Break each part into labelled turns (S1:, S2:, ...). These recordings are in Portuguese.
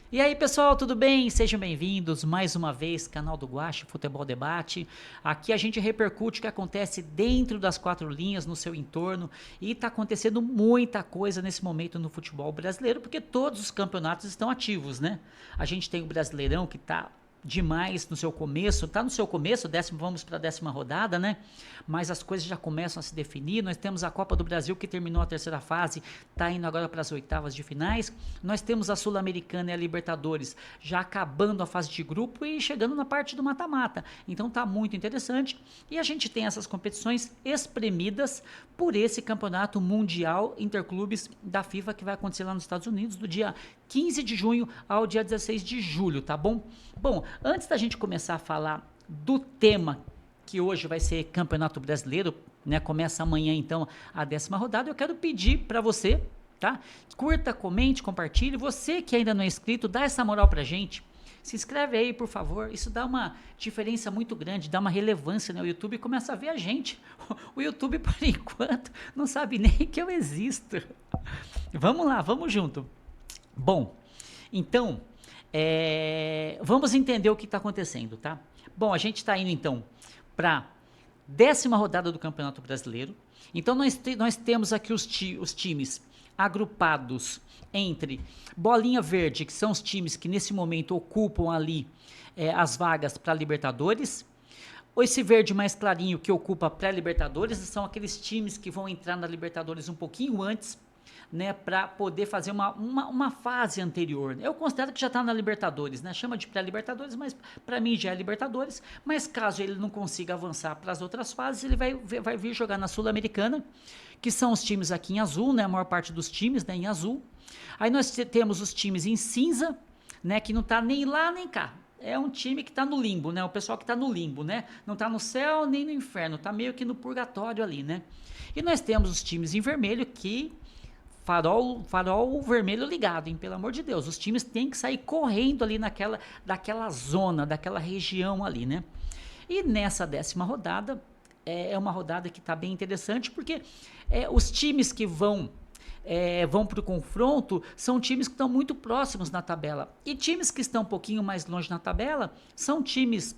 S1: E aí pessoal, tudo bem? Sejam bem-vindos mais uma vez, canal do Guache Futebol Debate. Aqui a gente repercute o que acontece dentro das quatro linhas, no seu entorno, e está acontecendo muita coisa nesse momento no futebol brasileiro, porque todos os campeonatos estão ativos, né? A gente tem o Brasileirão que está demais no seu começo, tá no seu começo, vamos para a 10ª rodada, né? Mas as coisas já começam a se definir. Nós temos a Copa do Brasil que terminou a terceira fase, tá indo agora para as oitavas de finais. Nós temos a Sul-Americana e a Libertadores já acabando a fase de grupo e chegando na parte do mata-mata. Então tá muito interessante e a gente tem essas competições espremidas por esse campeonato mundial interclubes da FIFA que vai acontecer lá nos Estados Unidos do dia 15 de junho ao dia 16 de julho, tá bom? Bom, antes da gente começar a falar do tema que hoje vai ser Campeonato Brasileiro, né? Começa amanhã então a 10ª rodada. Eu quero pedir para você, tá? Curta, comente, compartilhe. Você que ainda não é inscrito, dá essa moral pra gente. Se inscreve aí, por favor. Isso dá uma diferença muito grande, dá uma relevância, né? O YouTube começa a ver a gente. O YouTube, por enquanto, não sabe nem que eu existo. Vamos lá, vamos junto. Bom, então, vamos entender o que está acontecendo, tá? Bom, a gente está indo então para 10ª rodada do Campeonato Brasileiro. Então nós temos aqui os times agrupados entre Bolinha Verde, que são os times que nesse momento ocupam ali as vagas para Libertadores. Esse verde mais clarinho que ocupa pré-Libertadores são aqueles times que vão entrar na Libertadores um pouquinho antes, né, para poder fazer uma fase anterior. Eu considero que já está na Libertadores, né? Chama de pré-Libertadores, mas para mim já é Libertadores. Mas caso ele não consiga avançar para as outras fases, ele vai vir jogar na Sul-Americana, que são os times aqui em azul, né? A maior parte dos times, né, em azul. Aí nós temos os times em cinza, né, que não está nem lá nem cá. É um time que está no limbo, né? O pessoal que está no limbo, né? Não está no céu nem no inferno, está meio que no purgatório ali, né? E nós temos os times em vermelho que farol vermelho ligado, hein? Pelo amor de Deus, os times têm que sair correndo ali daquela zona, daquela região ali, né? E nessa 10ª rodada, é uma rodada que está bem interessante, porque os times que vão para o confronto são times que estão muito próximos na tabela. E times que estão um pouquinho mais longe na tabela são times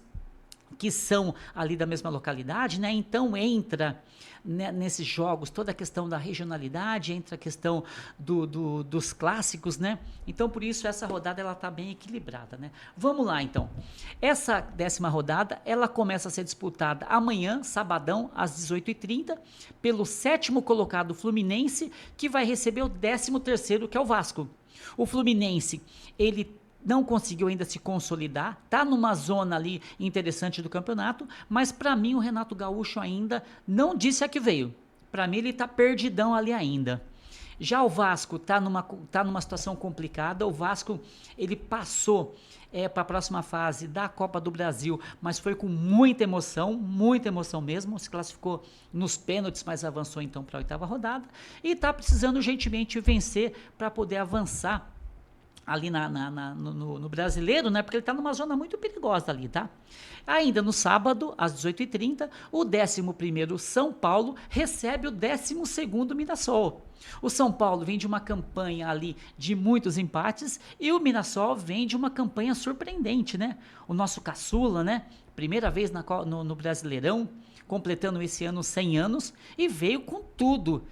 S1: que são ali da mesma localidade, né? Então entra, né, nesses jogos toda a questão da regionalidade, entra a questão dos clássicos, né? Então por isso essa rodada ela tá bem equilibrada, né? Vamos lá então. Essa 10ª rodada ela começa a ser disputada amanhã, sabadão, às 18h30, pelo 7º colocado Fluminense, que vai receber o 13º, que é o Vasco. O Fluminense, ele não conseguiu ainda se consolidar, tá numa zona ali interessante do campeonato, mas para mim o Renato Gaúcho ainda não disse a que veio. Para mim ele tá perdidão ali ainda. Já o Vasco tá numa situação complicada. O Vasco ele passou para a próxima fase da Copa do Brasil, mas foi com muita emoção mesmo. Se classificou nos pênaltis, mas avançou então para a 8ª rodada e tá precisando urgentemente vencer para poder avançar ali no brasileiro, né? Porque ele está numa zona muito perigosa ali, tá? Ainda no sábado, às 18h30, o 11º São Paulo recebe o 12º Mirassol. O São Paulo vem de uma campanha ali de muitos empates e o Mirassol vem de uma campanha surpreendente, né? O nosso caçula, né? Primeira vez no Brasileirão, completando esse ano 100 anos e veio com tudo.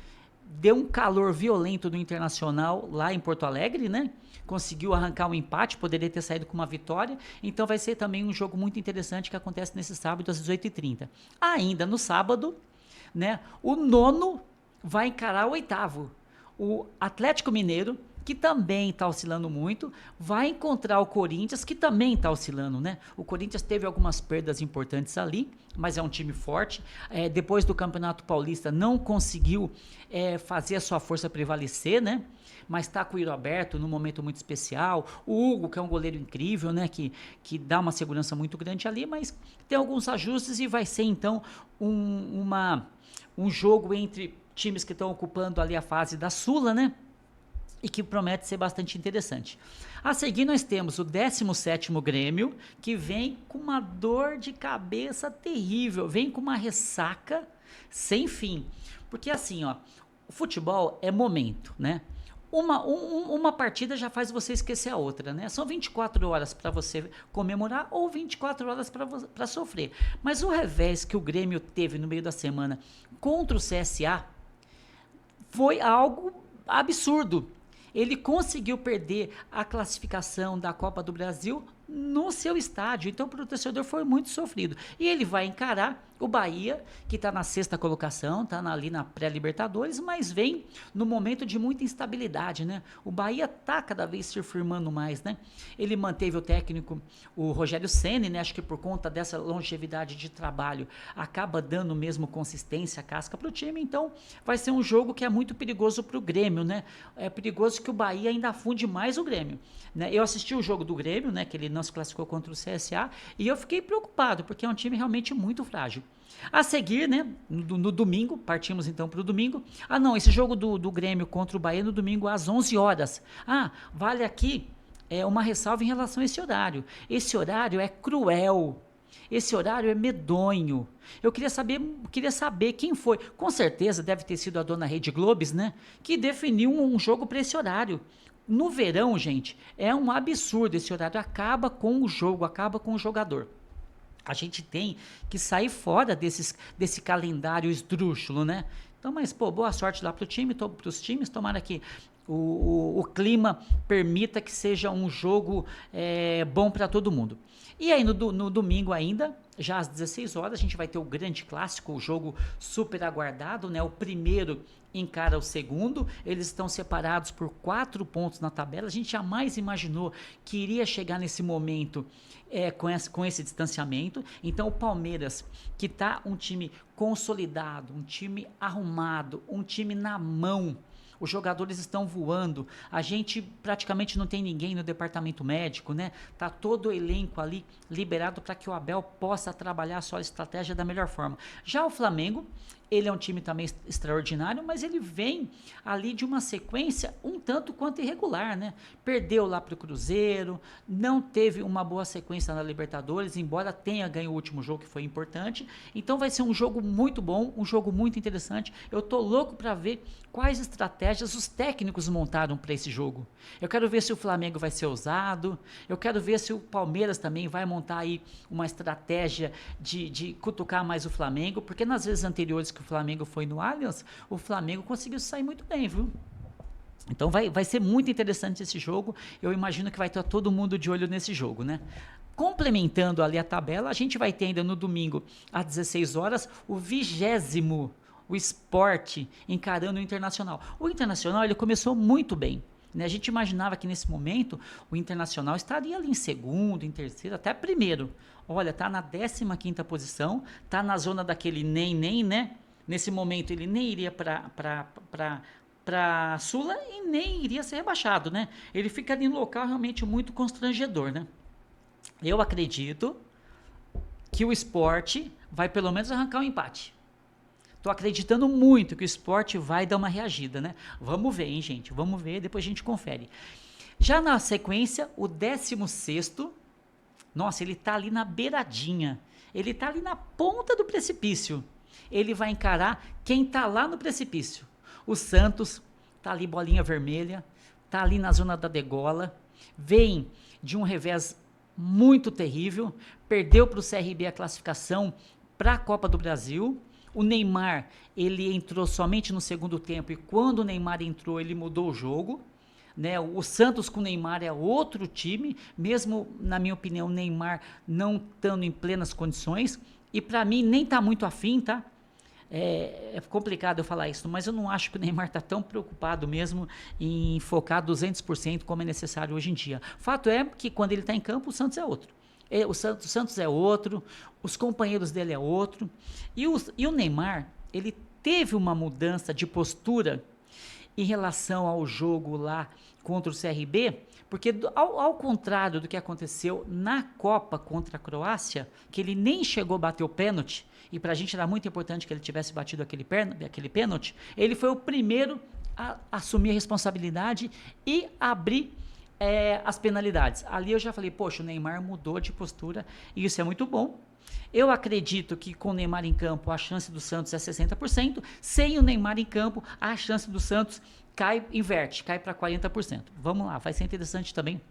S1: Deu um calor violento no Internacional lá em Porto Alegre, né? Conseguiu arrancar um empate, poderia ter saído com uma vitória. Então vai ser também um jogo muito interessante que acontece nesse sábado às 18h30. Ainda no sábado, né? O 9º vai encarar o 8º. O Atlético Mineiro, que também está oscilando muito, vai encontrar o Corinthians, que também está oscilando, né? O Corinthians teve algumas perdas importantes ali, mas é um time forte. Depois do Campeonato Paulista não conseguiu fazer a sua força prevalecer, né? Mas está com o Iro aberto num momento muito especial. O Hugo, que é um goleiro incrível, né? Que dá uma segurança muito grande ali, mas tem alguns ajustes e vai ser então um jogo entre times que estão ocupando ali a fase da Sula, né? E que promete ser bastante interessante. A seguir nós temos o 17º Grêmio, que vem com uma dor de cabeça terrível, vem com uma ressaca sem fim. Porque assim, ó, o futebol é momento, né? uma partida já faz você esquecer a outra, né? São 24 horas para você comemorar ou 24 horas para sofrer. Mas o revés que o Grêmio teve no meio da semana contra o CSA foi algo absurdo. Ele conseguiu perder a classificação da Copa do Brasil no seu estádio, então para o torcedor foi muito sofrido. E ele vai encarar o Bahia, que está na sexta colocação, está ali na pré-Libertadores, mas vem no momento de muita instabilidade, né? O Bahia está cada vez se firmando mais, né? Ele manteve o técnico, o Rogério Ceni, né? Acho que por conta dessa longevidade de trabalho, acaba dando mesmo consistência, casca para o time, então vai ser um jogo que é muito perigoso para o Grêmio, né? É perigoso que o Bahia ainda afunde mais o Grêmio, né? Eu assisti o jogo do Grêmio, né? Que ele não se classificou contra o CSA, e eu fiquei preocupado, porque é um time realmente muito frágil. A seguir, né, no domingo, partimos então para o domingo. Ah, não, esse jogo do Grêmio contra o Bahia no domingo às 11 horas. Ah, vale aqui uma ressalva em relação a esse horário. Esse horário é cruel. Esse horário é medonho. Eu queria saber quem foi. Com certeza deve ter sido a dona Rede Globes, né, que definiu um jogo para esse horário. No verão, gente, é um absurdo esse horário. Acaba com o jogo, acaba com o jogador. A gente tem que sair fora desse calendário esdrúxulo, né? Então, mas, pô, boa sorte lá para os times, tomara que o clima permita que seja um jogo bom para todo mundo. E aí, no domingo ainda, já às 16 horas, a gente vai ter o grande clássico, o jogo super aguardado, né? O primeiro encara o segundo, eles estão separados por 4 pontos na tabela. A gente jamais imaginou que iria chegar nesse momento com esse distanciamento. Então o Palmeiras, que está um time consolidado, um time arrumado, um time na mão, os jogadores estão voando, a gente praticamente não tem ninguém no departamento médico, né? Tá todo o elenco ali liberado para que o Abel possa trabalhar a sua estratégia da melhor forma. Já o Flamengo, ele é um time também extraordinário, mas ele vem ali de uma sequência um tanto quanto irregular, né? Perdeu lá para o Cruzeiro, não teve uma boa sequência na Libertadores, embora tenha ganho o último jogo que foi importante. Então vai ser um jogo muito bom, um jogo muito interessante. Eu tô louco para ver quais estratégias os técnicos montaram para esse jogo. Eu quero ver se o Flamengo vai ser ousado, eu quero ver se o Palmeiras também vai montar aí uma estratégia de cutucar mais o Flamengo, porque nas vezes anteriores que o Flamengo foi no Allianz, o Flamengo conseguiu sair muito bem, viu? Então vai ser muito interessante esse jogo. Eu imagino que vai estar todo mundo de olho nesse jogo, né? Complementando ali a tabela, a gente vai ter ainda no domingo às 16 horas o 20º, o Sport encarando o Internacional. O Internacional ele começou muito bem, né? A gente imaginava que nesse momento o Internacional estaria ali em segundo, em terceiro, até primeiro. Olha, tá na 15ª posição, tá na zona daquele nem, né? Nesse momento ele nem iria para Sula e nem iria ser rebaixado, né? Ele fica ali no local realmente muito constrangedor, né? Eu acredito que o Sport vai pelo menos arrancar um empate. Tô acreditando muito que o Sport vai dar uma reagida, né? Vamos ver, hein, gente? Vamos ver, depois a gente confere. Já na sequência, o 16º, nossa, ele tá ali na beiradinha. Ele tá ali na ponta do precipício. Ele vai encarar quem tá lá no precipício. O Santos tá ali bolinha vermelha, tá ali na zona da degola, vem de um revés muito terrível, perdeu para o CRB a classificação para a Copa do Brasil. O Neymar, ele entrou somente no segundo tempo e quando o Neymar entrou, ele mudou o jogo, né? O Santos com o Neymar é outro time, mesmo na minha opinião, o Neymar não estando em plenas condições e para mim nem tá muito afim, tá? É complicado eu falar isso, mas eu não acho que o Neymar está tão preocupado mesmo em focar 200% como é necessário hoje em dia. Fato é que quando ele está em campo, o Santos é outro. O Santos é outro, os companheiros dele é outro. E o Neymar, ele teve uma mudança de postura em relação ao jogo lá contra o CRB, porque ao contrário do que aconteceu na Copa contra a Croácia, que ele nem chegou a bater o pênalti, e para a gente era muito importante que ele tivesse batido aquele pênalti, ele foi o primeiro a assumir a responsabilidade e abrir as penalidades. Ali eu já falei, poxa, o Neymar mudou de postura e isso é muito bom. Eu acredito que com o Neymar em campo a chance do Santos é 60%, sem o Neymar em campo a chance do Santos inverte, cai para 40%. Vamos lá, vai ser interessante também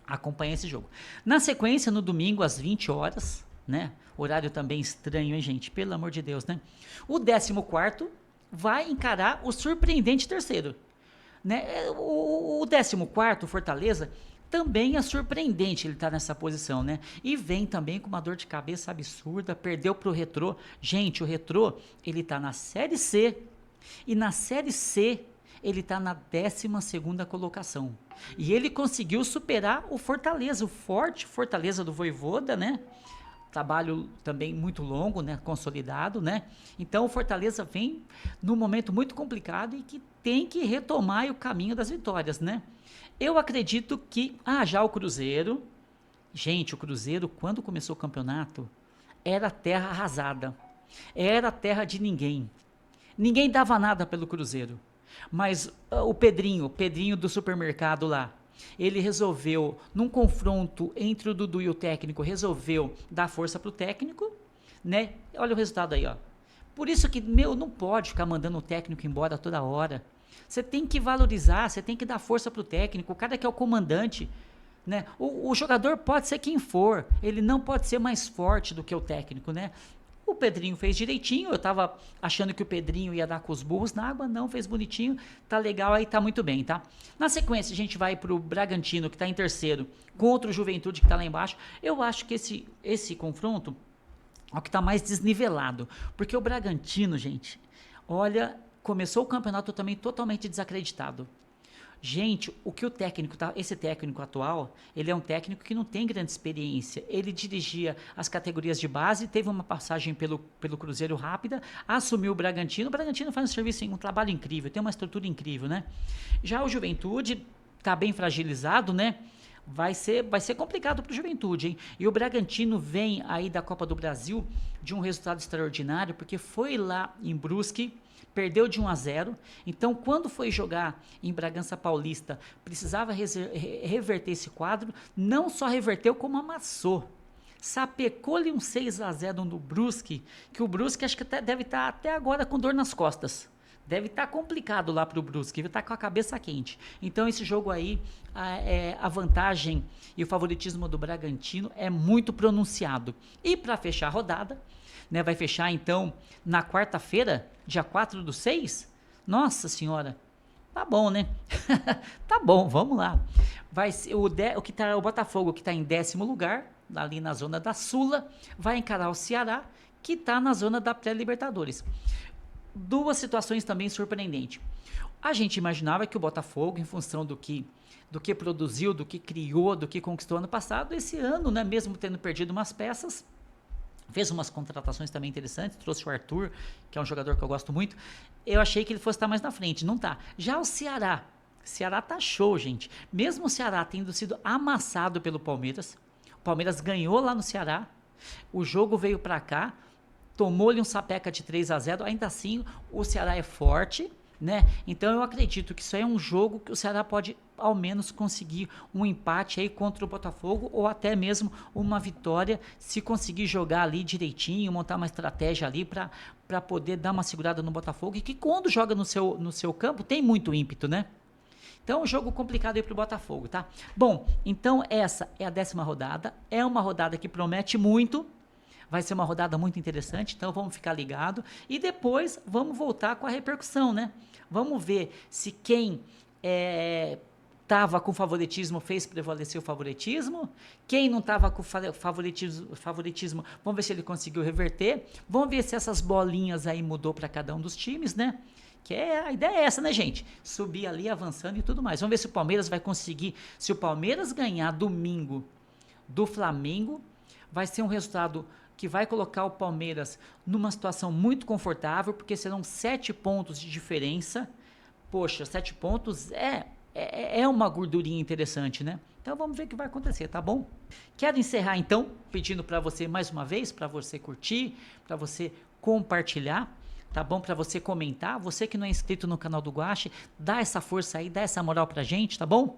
S1: acompanhar esse jogo. Na sequência, no domingo, às 20 horas, né? Horário também estranho, hein, gente? Pelo amor de Deus, né? O 14º vai encarar o surpreendente terceiro, né? O 14º, Fortaleza, também é surpreendente ele estar nessa posição, né? E vem também com uma dor de cabeça absurda, perdeu pro Retrô. Gente, o Retrô, ele tá na Série C, e na Série C ele está na 12ª colocação. E ele conseguiu superar o Fortaleza, o forte Fortaleza do Vojvoda, né? Trabalho também muito longo, né? Consolidado, né? Então o Fortaleza vem num momento muito complicado e que tem que retomar o caminho das vitórias, né? Eu acredito que... já o Cruzeiro... Gente, o Cruzeiro, quando começou o campeonato, era terra arrasada. Era terra de ninguém. Ninguém dava nada pelo Cruzeiro. Mas o Pedrinho do supermercado lá, ele resolveu, num confronto entre o Dudu e o técnico, resolveu dar força pro técnico, né? Olha o resultado aí, ó. Por isso que, não pode ficar mandando o técnico embora toda hora. Você tem que valorizar, você tem que dar força pro técnico, o cara que é o comandante, né? O jogador pode ser quem for, ele não pode ser mais forte do que o técnico, né? O Pedrinho fez direitinho, eu tava achando que o Pedrinho ia dar com os burros na água, não, fez bonitinho, tá legal aí, tá muito bem, tá? Na sequência, a gente vai pro Bragantino, que tá em terceiro, contra o Juventude, que tá lá embaixo. Eu acho que esse confronto é o que tá mais desnivelado, porque o Bragantino, gente, olha, começou o campeonato também totalmente desacreditado. Gente, o que esse técnico atual, ele é um técnico que não tem grande experiência. Ele dirigia as categorias de base, teve uma passagem pelo Cruzeiro rápida, assumiu o Bragantino. O Bragantino faz um trabalho incrível, tem uma estrutura incrível, né? Já o Juventude tá bem fragilizado, né? Vai ser complicado para o Juventude, hein? E o Bragantino vem aí da Copa do Brasil de um resultado extraordinário, porque foi lá em Brusque, perdeu de 1-0, então quando foi jogar em Bragança Paulista, precisava reverter esse quadro, não só reverteu como amassou. Sapecou-lhe um 6-0 no Brusque, que o Brusque acho que deve estar até agora com dor nas costas. Deve estar complicado lá para o Brusque, deve estar com a cabeça quente. Então esse jogo aí, a vantagem e o favoritismo do Bragantino é muito pronunciado. E para fechar a rodada, né, vai fechar então na quarta-feira, dia 4/6. Nossa senhora, tá bom, né? Tá bom, vamos lá. Vai ser o Botafogo, que está em 10º lugar, ali na zona da Sula, vai encarar o Ceará, que está na zona da pré-Libertadores. Duas situações também surpreendentes. A gente imaginava que o Botafogo, em função do que produziu, do que criou, do que conquistou ano passado, esse ano, né, mesmo tendo perdido umas peças, fez umas contratações também interessantes, trouxe o Arthur, que é um jogador que eu gosto muito. Eu achei que ele fosse estar mais na frente, não tá. Já o Ceará tá show, gente. Mesmo o Ceará tendo sido amassado pelo Palmeiras, o Palmeiras ganhou lá no Ceará, o jogo veio para cá, tomou-lhe um sapeca de 3-0, ainda assim o Ceará é forte, né? Então eu acredito que isso aí é um jogo que o Ceará pode ao menos conseguir um empate aí contra o Botafogo, ou até mesmo uma vitória, se conseguir jogar ali direitinho, montar uma estratégia ali para poder dar uma segurada no Botafogo, e que quando joga no seu campo tem muito ímpeto, né? Então, um jogo complicado aí pro Botafogo, tá? Bom, então essa é a 10ª rodada, é uma rodada que promete muito. Vai ser uma rodada muito interessante, então vamos ficar ligado. E depois vamos voltar com a repercussão, né? Vamos ver se quem estava com favoritismo fez prevalecer o favoritismo. Quem não estava com favoritismo, vamos ver se ele conseguiu reverter. Vamos ver se essas bolinhas aí mudou para cada um dos times, né? A ideia é essa, né, gente? Subir ali, avançando e tudo mais. Vamos ver se o Palmeiras vai conseguir. Se o Palmeiras ganhar domingo do Flamengo, vai ser um resultado que vai colocar o Palmeiras numa situação muito confortável, porque serão 7 pontos de diferença. Poxa, 7 pontos é uma gordurinha interessante, né? Então vamos ver o que vai acontecer, tá bom? Quero encerrar então pedindo para você mais uma vez, para você curtir, para você compartilhar, tá bom? Para você comentar, você que não é inscrito no canal do Guache, dá essa força aí, dá essa moral pra gente, tá bom?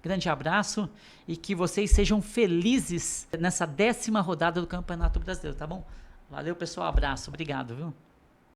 S1: Grande abraço e que vocês sejam felizes nessa 10ª rodada do Campeonato Brasileiro, tá bom? Valeu, pessoal, abraço, obrigado, viu?